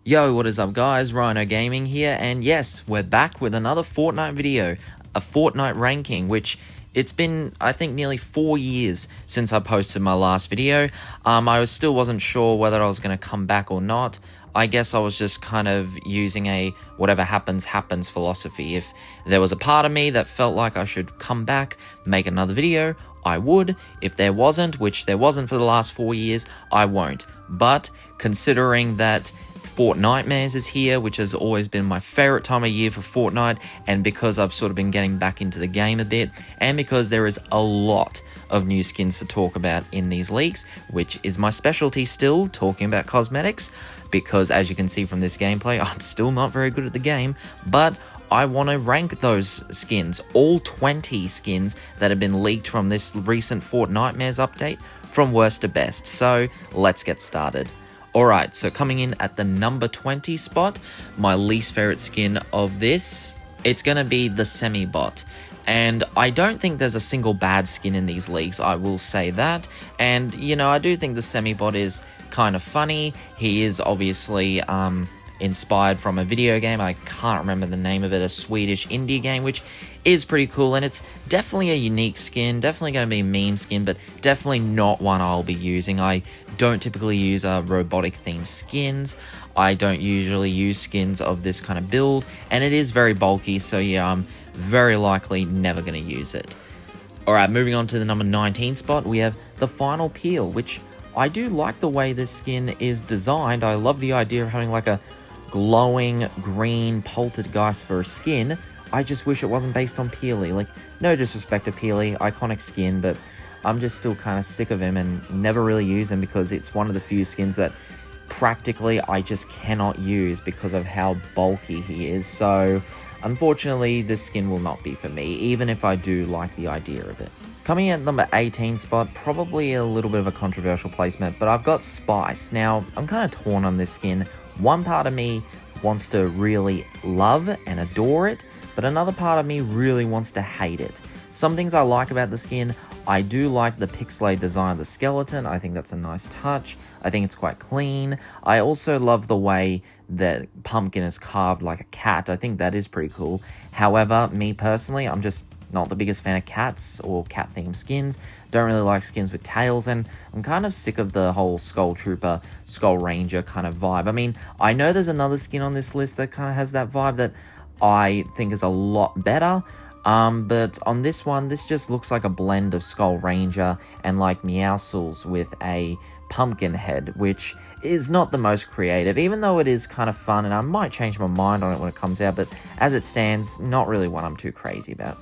Yo, what is up guys, Rhino Gaming here, and yes, we're back with another Fortnite video, a Fortnite ranking, which it's been, I think, nearly 4 years since I posted my last video. Still wasn't sure whether I was going to come back or not. I guess I was just kind of using a whatever happens, happens philosophy. If there was a part of me that felt like I should come back, make another video, I would. If there wasn't, which there wasn't for the last 4 years, I won't. But considering that Fortnitemares is here, which has always been my favorite time of year for Fortnite, and because I've sort of been getting back into the game a bit, and because there is a lot of new skins to talk about in these leaks, which is my specialty still, talking about cosmetics, because as you can see from this gameplay, I'm still not very good at the game, but I want to rank those skins, all 20 skins that have been leaked from this recent Fortnitemares update, from worst to best. So let's get started. Alright, so coming in at the number 20 spot, my least favorite skin of this, it's going to be the Semi-Bot. And I don't think there's a single bad skin in these leaks, I will say that. And, you know, I do think the Semi-Bot is kind of funny. He is obviously inspired from a video game. I can't remember the name of it, a Swedish indie game, which is pretty cool, and it's definitely a unique skin, definitely going to be a meme skin, but definitely not one I'll be using. I don't typically use robotic themed skins. I don't usually use skins of this kind of build, and it is very bulky, so yeah, I'm very likely never going to use it. Alright, moving on to the number 19 spot, we have the Final Peel, which I do like the way this skin is designed. I love the idea of having like a glowing green poltergeist for a skin. I just wish it wasn't based on Peely. Like, no disrespect to Peely, iconic skin, but I'm just still kind of sick of him and never really use him because it's one of the few skins that practically I just cannot use because of how bulky he is. So unfortunately, this skin will not be for me, even if I do like the idea of it. Coming in at number 18 spot, probably a little bit of a controversial placement, but I've got Spice. Now, I'm kind of torn on this skin. One part of me wants to really love and adore it, but another part of me really wants to hate it. Some things I like about the skin, I do like the pixelated design of the skeleton. I think that's a nice touch. I think it's quite clean. I also love the way that Pumpkin is carved like a cat. I think that is pretty cool. However, me personally, I'm just not the biggest fan of cats or cat-themed skins. Don't really like skins with tails, and I'm kind of sick of the whole Skull Trooper, Skull Ranger kind of vibe. I mean, I know there's another skin on this list that kind of has that vibe that I think is a lot better, but on this one, this just looks like a blend of Skull Ranger and like Meowscles with a pumpkin head, which is not the most creative, even though it is kind of fun, and I might change my mind on it when it comes out, but as it stands, not really one I'm too crazy about.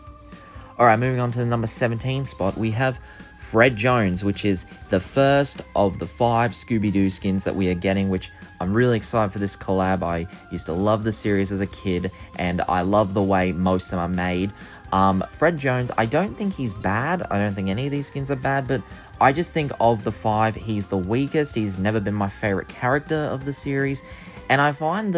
Alright, moving on to the number 17 spot, we have Fred Jones, which is the first of the 5 Scooby-Doo skins that we are getting, which I'm really excited for this collab. I used to love the series as a kid, and I love the way most of them are made. Fred Jones, I don't think he's bad. I don't think any of these skins are bad, but I just think of the 5, he's the weakest. He's never been my favorite character of the series, and I find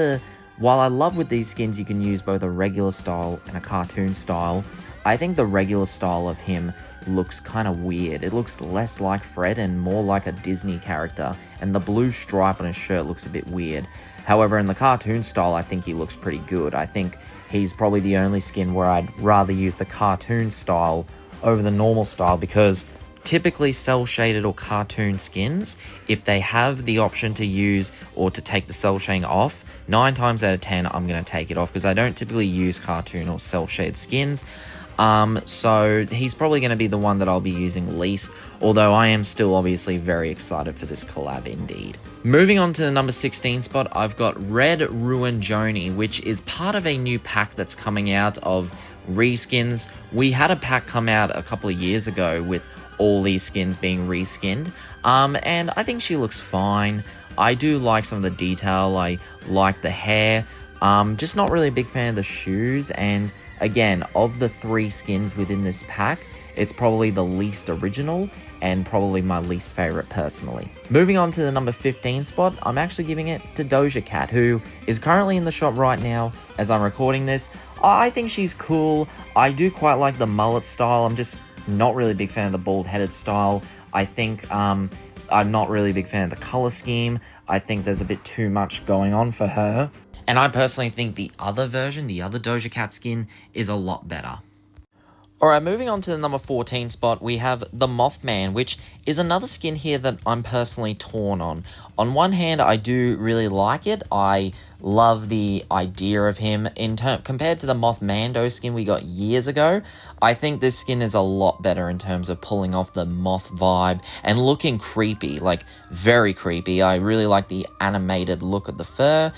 while I love with these skins, you can use both a regular style and a cartoon style. I think the regular style of him looks kind of weird. It looks less like Fred and more like a Disney character, and the blue stripe on his shirt looks a bit weird. However, in the cartoon style, I think he looks pretty good. I think he's probably the only skin where I'd rather use the cartoon style over the normal style, because typically cel-shaded or cartoon skins, if they have the option to use or to take the cel shading off, 9 times out of 10 I'm going to take it off, because I don't typically use cartoon or cel-shaded skins. So he's probably going to be the one that I'll be using least, although I am still obviously very excited for this collab indeed. Moving on to the number 16 spot, I've got Red Ruin Joni, which is part of a new pack that's coming out of reskins. We had a pack come out a couple of years ago with all these skins being reskinned, and I think she looks fine. I do like some of the detail, I like the hair, just not really a big fan of the shoes, and again, of the 3 skins within this pack, it's probably the least original and probably my least favorite personally. Moving on to the number 15 spot, I'm actually giving it to Doja Cat, who is currently in the shop right now as I'm recording this. I think she's cool. I do quite like the mullet style. I'm just not really a big fan of the bald-headed style. I think I'm not really a big fan of the color scheme. I think there's a bit too much going on for her. And I personally think the other version, the other Doja Cat skin, is a lot better. Alright, moving on to the number 14 spot, we have the Mothman, which is another skin here that I'm personally torn on. On one hand, I do really like it. I love the idea of him. Compared to the Mothmando skin we got years ago, I think this skin is a lot better in terms of pulling off the moth vibe and looking creepy, like very creepy. I really like the animated look of the fur.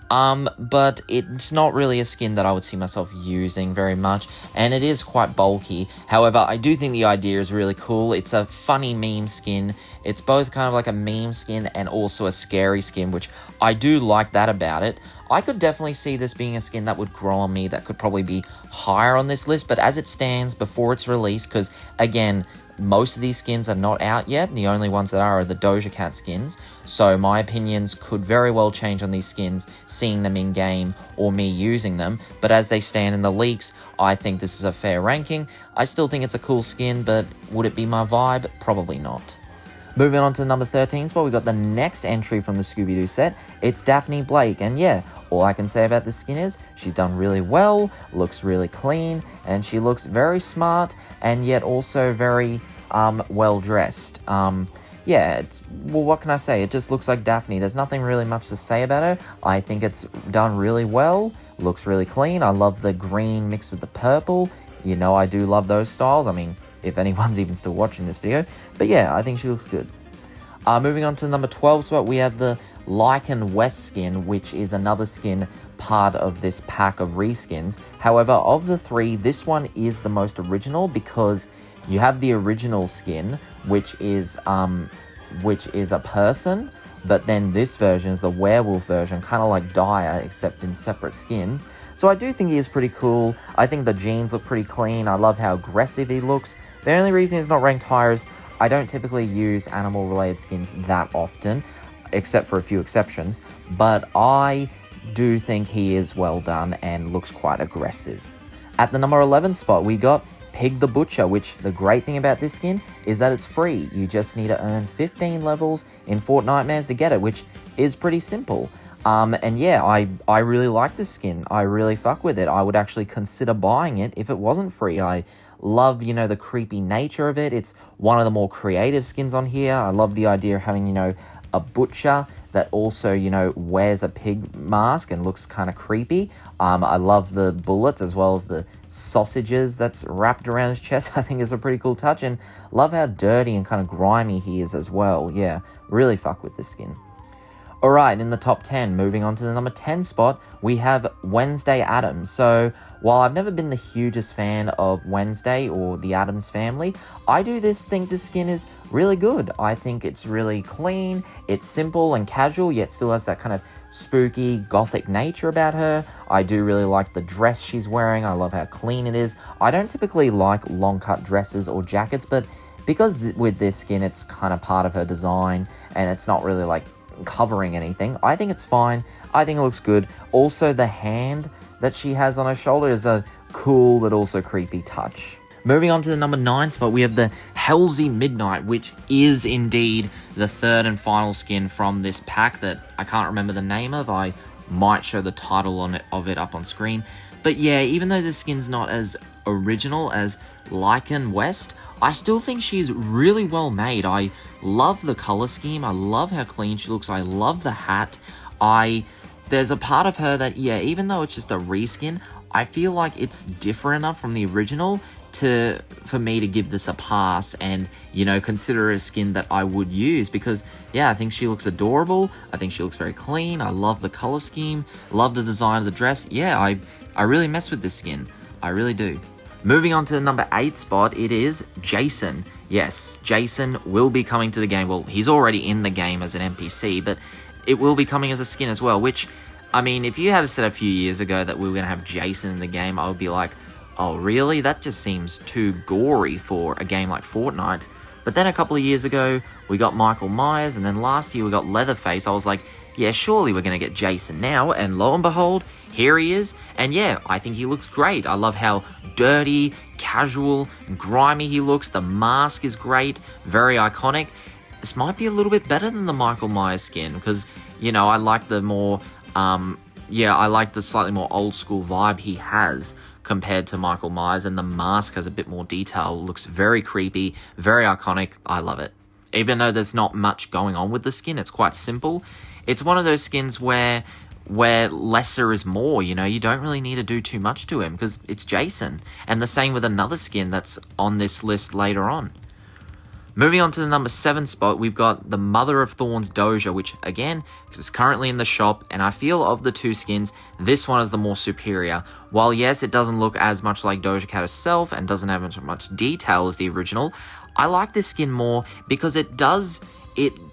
But it's not really a skin that I would see myself using very much, and it is quite bulky. However, I do think the idea is really cool. It's a funny meme skin. It's both kind of like a meme skin and also a scary skin, which I do like that about it. I could definitely see this being a skin that would grow on me, that could probably be higher on this list, but as it stands before it's released, because again, most of these skins are not out yet. The only ones that are the Doja Cat skins. So my opinions could very well change on these skins, seeing them in game or me using them. But as they stand in the leaks, I think this is a fair ranking. I still think it's a cool skin, but would it be my vibe? Probably not. Moving on to number 13 spot, we got the next entry from the Scooby-Doo set. It's Daphne Blake, and yeah, all I can say about this skin is she's done really well, looks really clean, and she looks very smart, and yet also very well-dressed. Yeah, well, what can I say? It just looks like Daphne. There's nothing really much to say about her. I think it's done really well, looks really clean. I love the green mixed with the purple. You know, I do love those styles. I mean, if anyone's even still watching this video. But yeah, I think she looks good. Moving on to number 12 spot, we have the Lycan West skin, which is another skin part of this pack of reskins. However, of the three, this one is the most original because you have the original skin, which is a person, but then this version is the werewolf version, kind of like Dyer, except in separate skins. So I do think he is pretty cool. I think the jeans look pretty clean. I love how aggressive he looks. The only reason he's not ranked higher is I don't typically use animal-related skins that often, except for a few exceptions, but I do think he is well done and looks quite aggressive. At the number 11 spot, we got Pig the Butcher, which the great thing about this skin is that it's free. You just need to earn 15 levels in Fortnitemares to get it, which is pretty simple. And yeah, I really like this skin. I really fuck with it. I would actually consider buying it if it wasn't free. I love, you know, the creepy nature of it. It's one of the more creative skins on here. I love the idea of having, you know, a butcher that also, you know, wears a pig mask and looks kind of creepy. I love the bullets as well as the sausages that's wrapped around his chest. I think is a pretty cool touch, and love how dirty and kind of grimy he is as well. Yeah, really fuck with this skin. Alright, in the top 10, moving on to the number 10 spot, we have Wednesday Addams. So, while I've never been the hugest fan of Wednesday or the Addams family, I do think this skin is really good. I think it's really clean, it's simple and casual, yet still has that kind of spooky, gothic nature about her. I do really like the dress she's wearing. I love how clean it is. I don't typically like long-cut dresses or jackets, but because with this skin, it's kind of part of her design, and it's not really like covering anything, I think it's fine. I think it looks good. Also, the hand that she has on her shoulder is a cool but also creepy touch. Moving on to the number 9 spot, we have the Halsey Midnight, which is indeed the third and final skin from this pack that I can't remember the name of. I might show the title of it up on screen. But yeah, even though this skin's not as original as Lycan West, I still think she's really well made. I love the color scheme. I love how clean she looks. I love the hat. There's a part of her that, yeah, even though it's just a reskin, I feel like it's different enough from the original for me to give this a pass and, you know, consider a skin that I would use because, yeah, I think she looks adorable. I think she looks very clean. I love the color scheme. Love the design of the dress. Yeah, I really mess with this skin. I really do. Moving on to the number 8 spot, it is Jason. Yes, Jason will be coming to the game. Well, he's already in the game as an NPC, but it will be coming as a skin as well, which, I mean, if you had said a few years ago that we were going to have Jason in the game, I would be like, oh, really? That just seems too gory for a game like Fortnite. But then a couple of years ago, we got Michael Myers, and then last year we got Leatherface. I was like, yeah, surely we're going to get Jason now, and lo and behold, here he is, and yeah, I think he looks great. I love how dirty, casual, and grimy he looks. The mask is great, very iconic. This might be a little bit better than the Michael Myers skin, because you know, I like the more, I like the slightly more old school vibe he has compared to Michael Myers, and the mask has a bit more detail, looks very creepy, very iconic. I love it. Even though there's not much going on with the skin, it's quite simple. It's one of those skins where lesser is more, you know, you don't really need to do too much to him because it's Jason. And the same with another skin that's on this list later on. Moving on to the number 7 spot, we've got the Mother of Thorns Doja, which again, is currently in the shop, and I feel of the two skins, this one is the more superior. While yes, it doesn't look as much like Doja Cat herself and doesn't have as much detail as the original, I like this skin more because it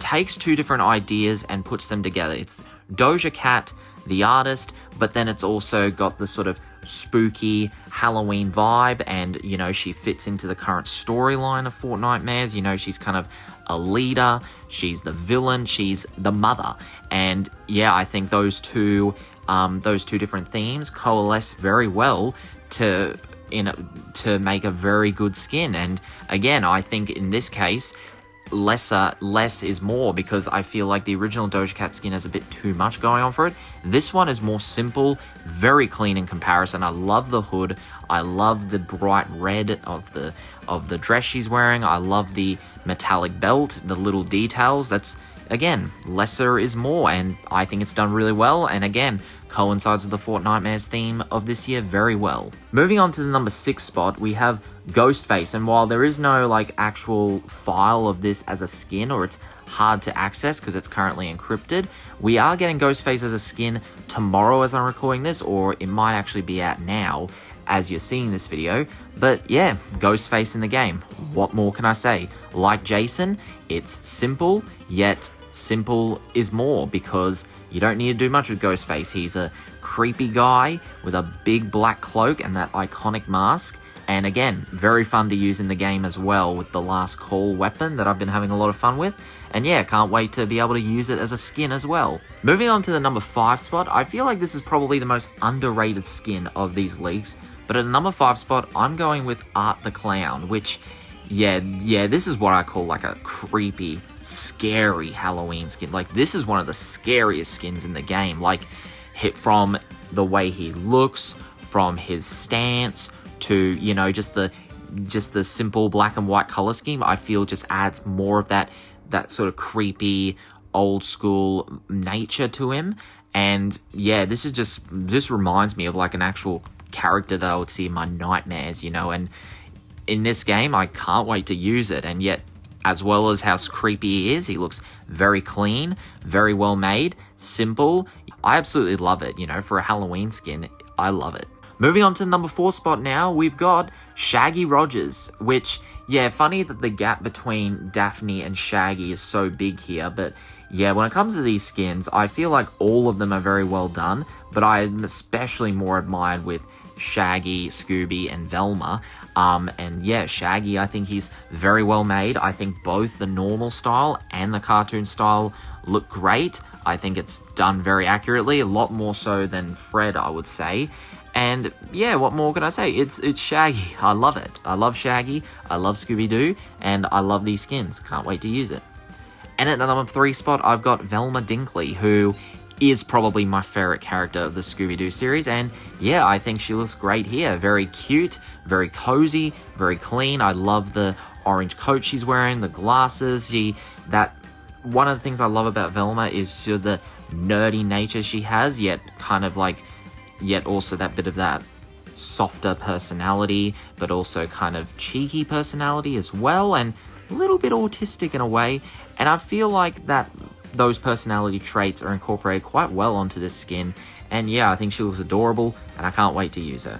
takes two different ideas and puts them together. It's Doja Cat, the artist, but then it's also got the sort of spooky Halloween vibe, and you know, she fits into the current storyline of Fortnitemares. You know, she's kind of a leader, she's the villain, she's the mother, and yeah, I think those two different themes coalesce very well to make a very good skin. And again, I think in this case, less is more, because I feel like the original Doja Cat skin has a bit too much going on for it. This one is more simple, very clean in comparison. I love the hood, I love the bright red of the dress she's wearing, I love the metallic belt, the little details. That's, again, lesser is more, and I think it's done really well, and again, coincides with the Fortnitemares theme of this year very well. Moving on to the number 6 spot, we have Ghostface, and while there is no like actual file of this as a skin, or it's hard to access because it's currently encrypted, we are getting Ghostface as a skin tomorrow as I'm recording this, or it might actually be out now as you're seeing this video. But yeah, Ghostface in the game. What more can I say? Like Jason, it's simple, yet simple is more, because you don't need to do much with Ghostface. He's a creepy guy with a big black cloak and that iconic mask. And again, very fun to use in the game as well with the last call weapon that I've been having a lot of fun with. And yeah, can't wait to be able to use it as a skin as well. Moving on to the number 5 spot, I feel like this is probably the most underrated skin of these leaks. But at the number 5 spot, I'm going with Art the Clown, which, yeah, this is what I call like a creepy, scary Halloween skin. Like, this is one of the scariest skins in the game. Like, from the way he looks, from his stance, to, you know, just the simple black and white color scheme, I feel just adds more of that sort of creepy, old school nature to him. And yeah, this reminds me of like an actual character that I would see in my nightmares, you know, and in this game, I can't wait to use it. And yet, as well as how creepy he is, he looks very clean, very well made, simple. I absolutely love it, you know, for a Halloween skin, I love it. Moving on to the number 4 spot now, we've got Shaggy Rogers, which, yeah, funny that the gap between Daphne and Shaggy is so big here, but yeah, when it comes to these skins, I feel like all of them are very well done, but I'm especially more admired with Shaggy, Scooby, and Velma. And yeah, Shaggy, I think he's very well made. I think both the normal style and the cartoon style look great. I think it's done very accurately, a lot more so than Fred, I would say. And yeah, what more can I say? It's Shaggy. I love it. I love Shaggy, I love Scooby-Doo, and I love these skins. Can't wait to use it. And at the number 3 spot, I've got Velma Dinkley, who is probably my favorite character of the Scooby-Doo series, and yeah, I think she looks great here. Very cute, very cozy, very clean. I love the orange coat she's wearing, the glasses. One of the things I love about Velma is the nerdy nature she has, yet also that bit of that softer personality, but also kind of cheeky personality as well, and a little bit autistic in a way. And I feel like those personality traits are incorporated quite well onto this skin. And yeah, I think she looks adorable, and I can't wait to use her.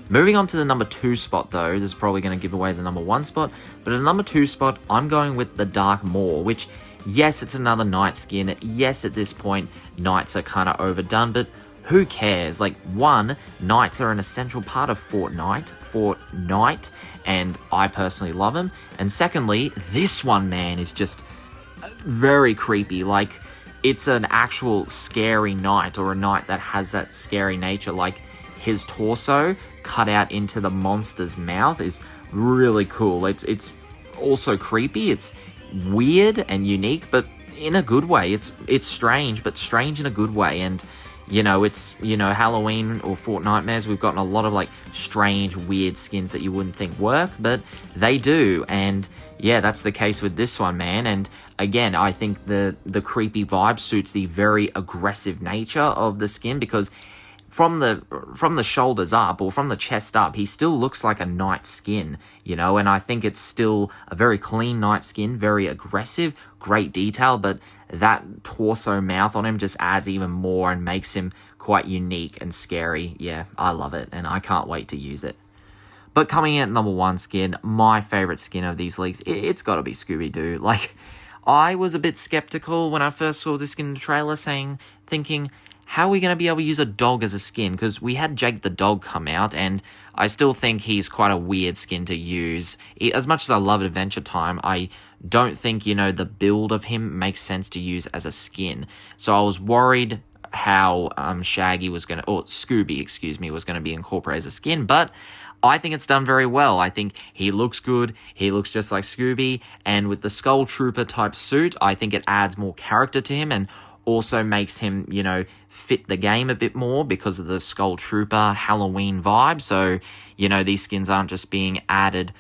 Moving on to the number 2 spot though, this is probably going to give away the number 1 spot, but at the number 2 spot, I'm going with the Dark Maw, which, yes, it's another night skin. Yes, at this point, nights are kind of overdone, but who cares? Like, one, nights are an essential part of Fortnite, and I personally love them. And secondly, this one, man, is just very creepy. Like, it's an actual scary knight, or a knight that has that scary nature. Like, his torso cut out into the monster's mouth is really cool. It's also creepy. It's weird and unique, but in a good way. It's strange, but strange in a good way. And it's Halloween or Fortnitemares. We've gotten a lot of like strange, weird skins that you wouldn't think work, but they do. And yeah, that's the case with this one, man. And again, I think the creepy vibe suits the very aggressive nature of the skin, because from the shoulders up, or from the chest up, he still looks like a knight skin, and I think it's still a very clean knight skin, very aggressive, great detail, but that torso mouth on him just adds even more and makes him quite unique and scary. Yeah, I love it, and I can't wait to use it. But coming in at number 1 skin, my favorite skin of these leaks, it's got to be Scooby-Doo. Like, I was a bit skeptical when I first saw this skin in the trailer, thinking, how are we going to be able to use a dog as a skin? Because we had Jake the dog come out, and I still think he's quite a weird skin to use. As much as I love Adventure Time, I don't think, the build of him makes sense to use as a skin. So I was worried how Scooby, was going to be incorporated as a skin, but I think it's done very well. I think he looks good. He looks just like Scooby, and with the Skull Trooper type suit, I think it adds more character to him and also makes him, fit the game a bit more because of the Skull Trooper Halloween vibe. So, these skins aren't just being added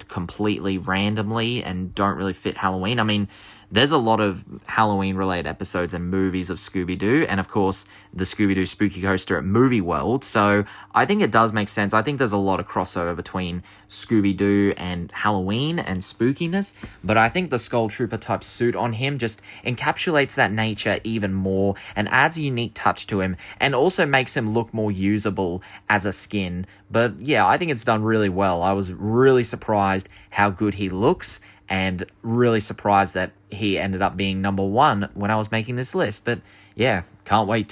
completely randomly and don't really fit Halloween. I mean, there's a lot of Halloween-related episodes and movies of Scooby-Doo, and of course, the Scooby-Doo Spooky Coaster at Movie World, so I think it does make sense. I think there's a lot of crossover between Scooby-Doo and Halloween and spookiness, but I think the Skull Trooper type suit on him just encapsulates that nature even more and adds a unique touch to him, and also makes him look more usable as a skin. But yeah, I think it's done really well. I was really surprised how good he looks, and really surprised that he ended up being number 1 when I was making this list. But yeah, I can't wait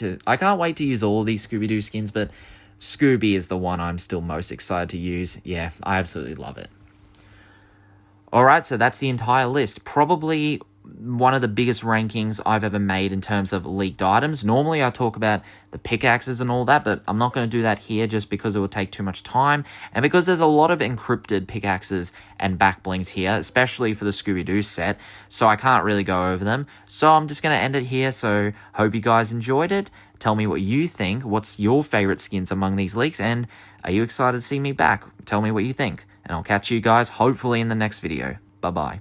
to use all of these Scooby-Doo skins, but Scooby is the one I'm still most excited to use. Yeah, I absolutely love it. Alright, so that's the entire list. Probably one of the biggest rankings I've ever made in terms of leaked items. Normally I talk about the pickaxes and all that, but I'm not going to do that here just because it will take too much time, and because there's a lot of encrypted pickaxes and backblings here, especially for the Scooby-Doo set, so I can't really go over them. So I'm just going to end it here, so hope you guys enjoyed it. Tell me what you think. What's your favorite skins among these leaks, and are you excited to see me back? Tell me what you think, and I'll catch you guys hopefully in the next video. Bye-bye.